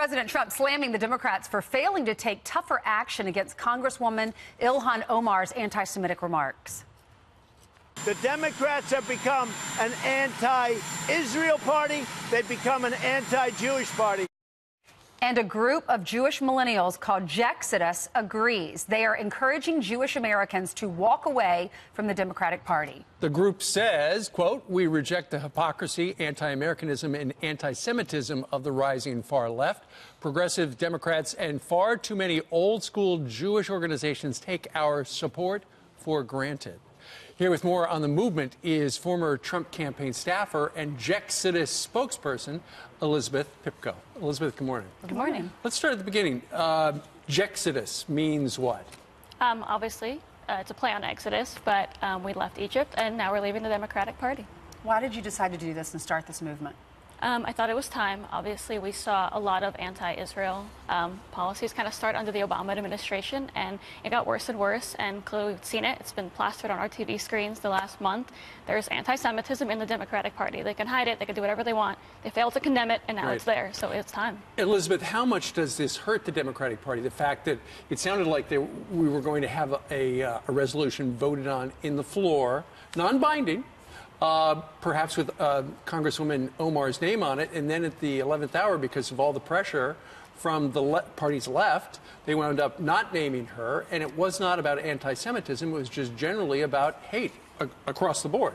President Trump slamming the Democrats for failing to take tougher action against Congresswoman Ilhan Omar's anti-Semitic remarks. The Democrats have become an anti-Israel party. They've become an anti-Jewish party. And a group of Jewish millennials called Jexodus agrees. They are encouraging Jewish Americans to walk away from the Democratic Party. The group says, quote, "We reject the hypocrisy, anti-Americanism, and anti-Semitism of the rising far left. Progressive Democrats and far too many old-school Jewish organizations take our support for granted." Here with more on the movement is former Trump campaign staffer and Jexodus spokesperson, Elizabeth Pipko. Elizabeth, good morning. Good morning. Let's start at the beginning. Jexodus means what? Obviously, it's a play on Exodus, but we left Egypt, and now we're leaving the Democratic Party. Why did you decide to do this and start this movement? I thought it was time. Obviously, we saw a lot of anti-Israel policies kind of start under the Obama administration, and it got worse and worse, and clearly we've seen it. It's been plastered on our TV screens the last month. There's anti-Semitism in the Democratic Party. They can hide it. They can do whatever they want. They failed to condemn it, and now it's there, so it's time. Elizabeth, how much does this hurt the Democratic Party, the fact that it sounded like we were going to have a resolution voted on in the floor, non-binding, perhaps with Congresswoman Omar's name on it, and then at the 11th hour, because of all the pressure from the party's left, they wound up not naming her, and it was not about anti-Semitism, it was just generally about hate across the board.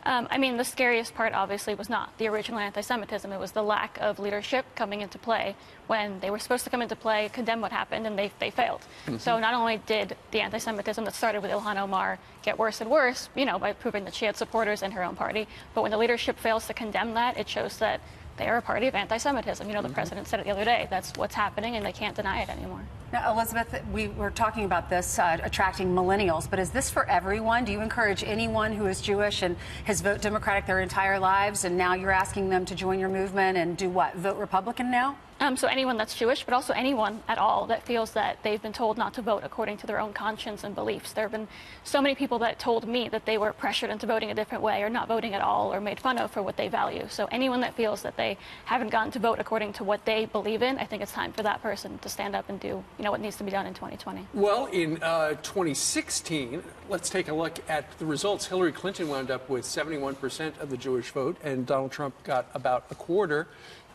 I mean, the scariest part, obviously, was not the original anti-Semitism. It was the lack of leadership coming into play when they were supposed to come into play, condemn what happened, and they failed. So not only did the anti-Semitism that started with Ilhan Omar get worse and worse, you know, by proving that she had supporters in her own party, but when the leadership fails to condemn that, it shows that they are a party of anti-Semitism. You know, the president said it the other day. That's what's happening, and they can't deny it anymore. Now, Elizabeth, we were talking about this attracting millennials, but is this for everyone? Do you encourage anyone who is Jewish and has voted Democratic their entire lives, and now you're asking them to join your movement and do what, vote Republican now? So anyone that's Jewish, but also anyone at all that feels that they've been told not to vote according to their own conscience and beliefs. There have been so many people that told me that they were pressured into voting a different way or not voting at all or made fun of for what they value. So anyone that feels that they haven't gotten to vote according to what they believe in, I think it's time for that person to stand up and do, you know, what needs to be done in 2020. Well, in 2016, let's take a look at the results. Hillary Clinton wound up with 71% of the Jewish vote, and Donald Trump got about a quarter.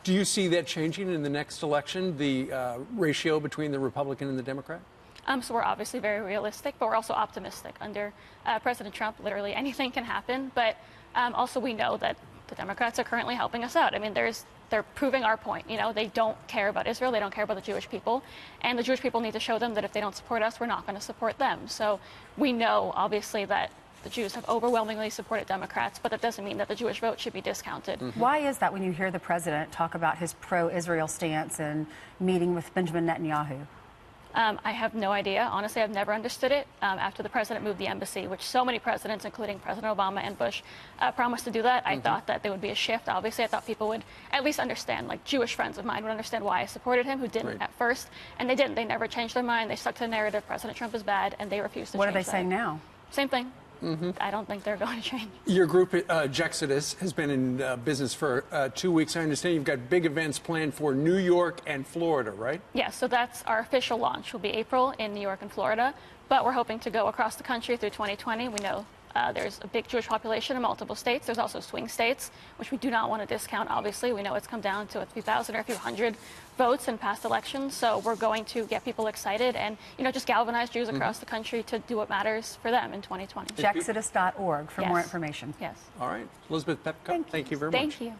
Do you see that changing in the next election, the ratio between the Republican and the Democrat? So we're obviously very realistic, but we're also optimistic. Under President Trump, literally anything can happen. But also we know that the Democrats are currently helping us out. I mean, they're proving our point. You know, they don't care about Israel. They don't care about the Jewish people. And the Jewish people need to show them that if they don't support us, we're not going to support them. So we know, obviously, that the Jews have overwhelmingly supported Democrats, but that doesn't mean that the Jewish vote should be discounted. Why is that when you hear the president talk about his pro-Israel stance and meeting with Benjamin Netanyahu? I have no idea. Honestly, I've never understood it. After the president moved the embassy, which so many presidents, including President Obama and Bush, promised to do that, I thought that there would be a shift. Obviously, I thought people would at least understand, like Jewish friends of mine would understand why I supported him, who didn't at first. And they didn't. They never changed their mind. They stuck to the narrative, President Trump is bad, and they refused to change that. What are they saying now? Same thing. I don't think they're going to change. Your group, Jexodus, has been in business for 2 weeks. I understand you've got big events planned for New York and Florida, right? Yeah, so that's our official launch. Will be April in New York and Florida, but we're hoping to go across the country through 2020. We know there's a big Jewish population in multiple states. There's also swing states, which we do not want to discount, obviously. We know it's come down to a few thousand or a few hundred votes in past elections. So we're going to get people excited and, you know, just galvanize Jews across the country to do what matters for them in 2020. Jexodus.org for more information. Yes. All right. Elizabeth Pipko, thank you very much. Thank you.